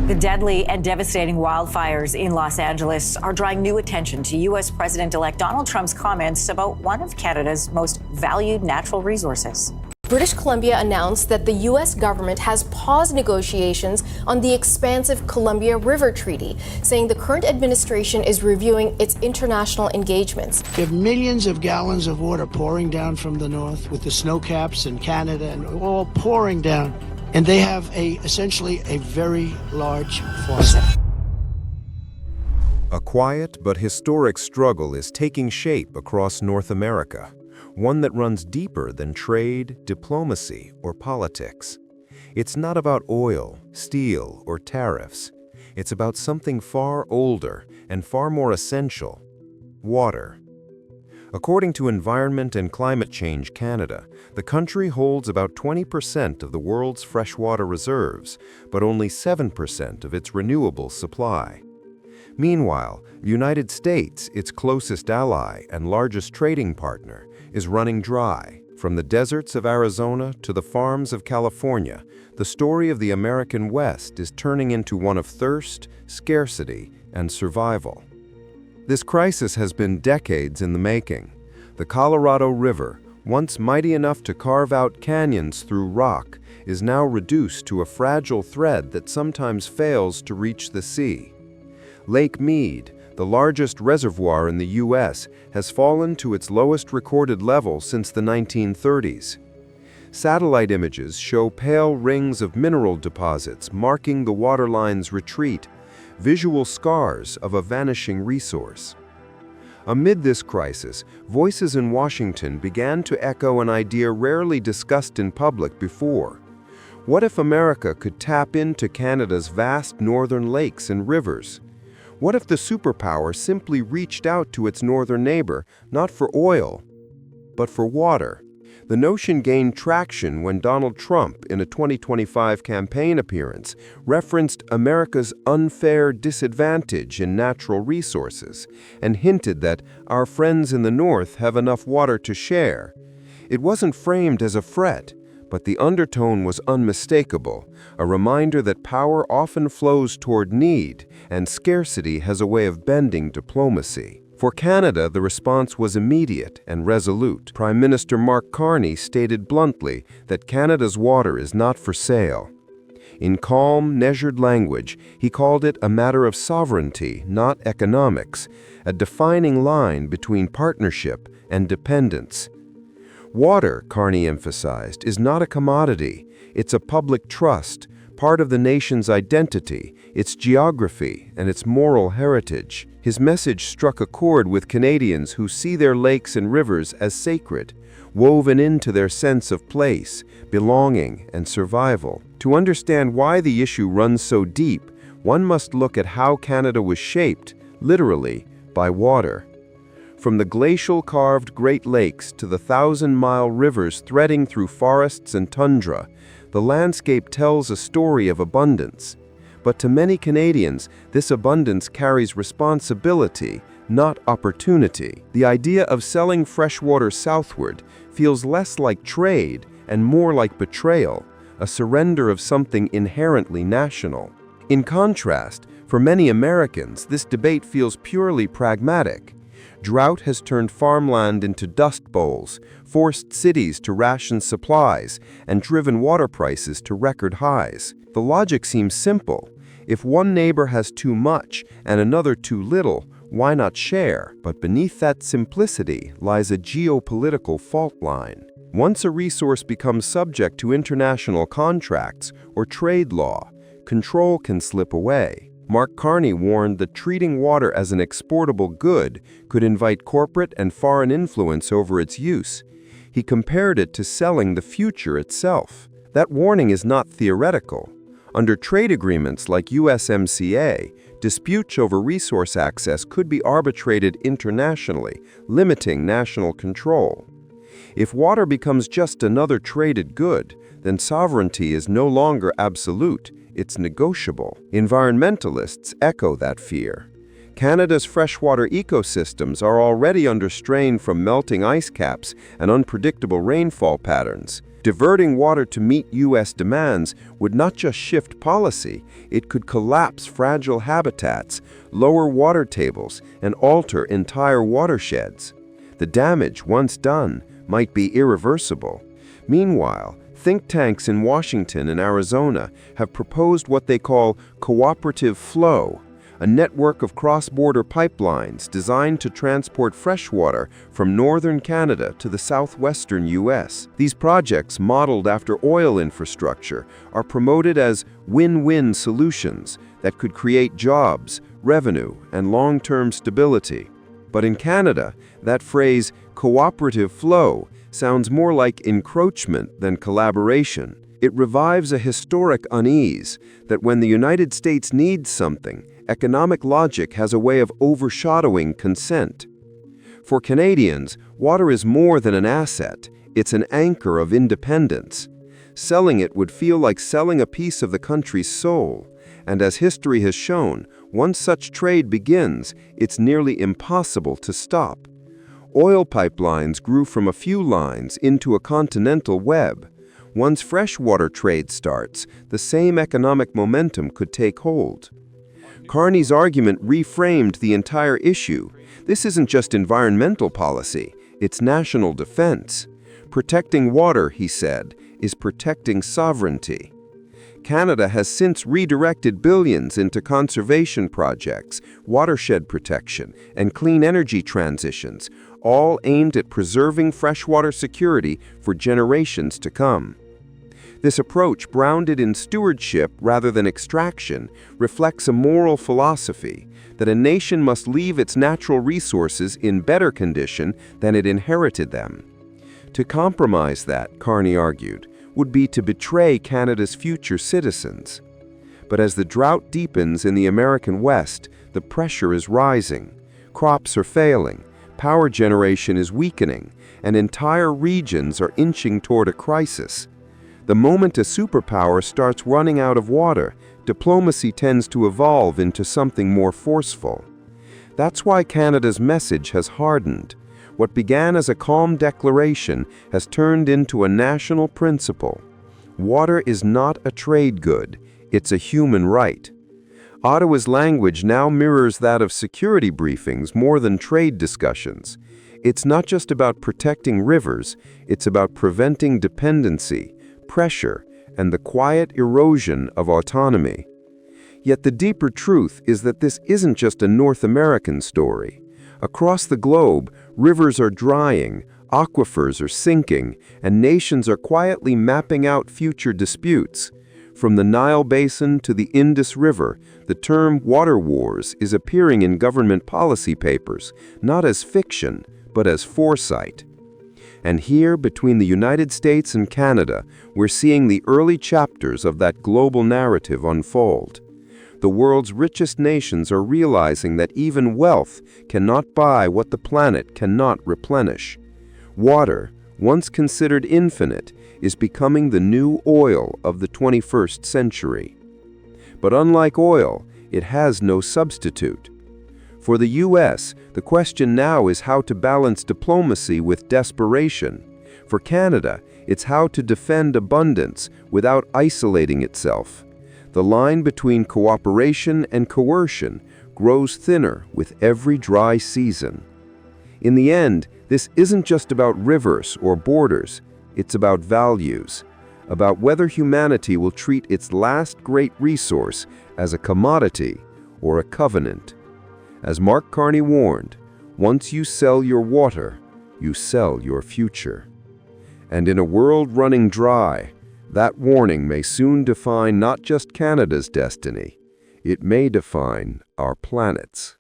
The deadly and devastating wildfires in Los Angeles are drawing new attention to U.S. President-elect Donald Trump's comments about one of Canada's most valued natural resources. British Columbia announced that the U.S. government has paused negotiations on the expansive Columbia River Treaty, saying the current administration is reviewing its international engagements. We have millions of gallons of water pouring down from the north with the snow caps in Canada and all pouring down. And they have essentially a very large faucet. A quiet but historic struggle is taking shape across North America, one that runs deeper than trade, diplomacy, or politics. It's not about oil, steel, or tariffs. It's about something far older and far more essential: water. According to Environment and Climate Change Canada, the country holds about 20% of the world's freshwater reserves, but only 7% of its renewable supply. Meanwhile, the United States, its closest ally and largest trading partner, is running dry. From the deserts of Arizona to the farms of California, the story of the American West is turning into one of thirst, scarcity, and survival. This crisis has been decades in the making. The Colorado River, once mighty enough to carve out canyons through rock, is now reduced to a fragile thread that sometimes fails to reach the sea. Lake Mead, the largest reservoir in the U.S., has fallen to its lowest recorded level since the 1930s. Satellite images show pale rings of mineral deposits marking the waterline's retreat, visual scars of a vanishing resource. Amid this crisis, voices in Washington began to echo an idea rarely discussed in public before. What if America could tap into Canada's vast northern lakes and rivers? What if the superpower simply reached out to its northern neighbor, not for oil, but for water? The notion gained traction when Donald Trump, in a 2025 campaign appearance, referenced America's unfair disadvantage in natural resources and hinted that our friends in the North have enough water to share. It wasn't framed as a threat, but the undertone was unmistakable, a reminder that power often flows toward need, and scarcity has a way of bending diplomacy. For Canada, the response was immediate and resolute. Prime Minister Mark Carney stated bluntly that Canada's water is not for sale. In calm, measured language, he called it a matter of sovereignty, not economics, a defining line between partnership and dependence. Water, Carney emphasized, is not a commodity. It's a public trust, part of the nation's identity, its geography, and its moral heritage. His message struck a chord with Canadians who see their lakes and rivers as sacred, woven into their sense of place, belonging, and survival. To understand why the issue runs so deep, one must look at how Canada was shaped, literally, by water. From the glacial-carved Great Lakes to the thousand-mile rivers threading through forests and tundra, the landscape tells a story of abundance. But to many Canadians, this abundance carries responsibility, not opportunity. The idea of selling freshwater southward feels less like trade and more like betrayal, a surrender of something inherently national. In contrast, for many Americans, this debate feels purely pragmatic. Drought has turned farmland into dust bowls, forced cities to ration supplies, and driven water prices to record highs. The logic seems simple. If one neighbor has too much and another too little, why not share? But beneath that simplicity lies a geopolitical fault line. Once a resource becomes subject to international contracts or trade law, control can slip away. Mark Carney warned that treating water as an exportable good could invite corporate and foreign influence over its use. He compared it to selling the future itself. That warning is not theoretical. Under trade agreements like USMCA, disputes over resource access could be arbitrated internationally, limiting national control. If water becomes just another traded good, then sovereignty is no longer absolute. It's negotiable. Environmentalists echo that fear. Canada's freshwater ecosystems are already under strain from melting ice caps and unpredictable rainfall patterns. Diverting water to meet U.S. demands would not just shift policy, it could collapse fragile habitats, lower water tables, and alter entire watersheds. The damage, once done, might be irreversible. Meanwhile, think tanks in Washington and Arizona have proposed what they call cooperative flow, a network of cross-border pipelines designed to transport fresh water from northern Canada to the southwestern U.S. These projects, modeled after oil infrastructure, are promoted as win-win solutions that could create jobs, revenue, and long-term stability. But in Canada, that phrase, cooperative flow, sounds more like encroachment than collaboration. It revives a historic unease that when the United States needs something, economic logic has a way of overshadowing consent. For Canadians, water is more than an asset, it's an anchor of independence. Selling it would feel like selling a piece of the country's soul, and as history has shown, once such trade begins, it's nearly impossible to stop. Oil pipelines grew from a few lines into a continental web. Once freshwater trade starts, the same economic momentum could take hold. Carney's argument reframed the entire issue. This isn't just environmental policy, it's national defense. Protecting water, he said, is protecting sovereignty. Canada has since redirected billions into conservation projects, watershed protection, and clean energy transitions, all aimed at preserving freshwater security for generations to come. This approach, grounded in stewardship rather than extraction, reflects a moral philosophy that a nation must leave its natural resources in better condition than it inherited them. To compromise that, Carney argued, would be to betray Canada's future citizens. But as the drought deepens in the American West, the pressure is rising. Crops are failing, power generation is weakening, and entire regions are inching toward a crisis. The moment a superpower starts running out of water, diplomacy tends to evolve into something more forceful. That's why Canada's message has hardened. What began as a calm declaration has turned into a national principle. Water is not a trade good, it's a human right. Ottawa's language now mirrors that of security briefings more than trade discussions. It's not just about protecting rivers, it's about preventing dependency, pressure, and the quiet erosion of autonomy. Yet the deeper truth is that this isn't just a North American story. Across the globe, rivers are drying, aquifers are sinking, and nations are quietly mapping out future disputes. From the Nile Basin to the Indus River, the term water wars is appearing in government policy papers, not as fiction, but as foresight. And here, between the United States and Canada, we're seeing the early chapters of that global narrative unfold. The world's richest nations are realizing that even wealth cannot buy what the planet cannot replenish. Water, once considered infinite, is becoming the new oil of the 21st century. But unlike oil, it has no substitute. For the U.S., the question now is how to balance diplomacy with desperation. For Canada, it's how to defend abundance without isolating itself. The line between cooperation and coercion grows thinner with every dry season. In the end, this isn't just about rivers or borders, it's about values, about whether humanity will treat its last great resource as a commodity or a covenant. As Mark Carney warned, once you sell your water, you sell your future. And in a world running dry, that warning may soon define not just Canada's destiny, it may define our planet's.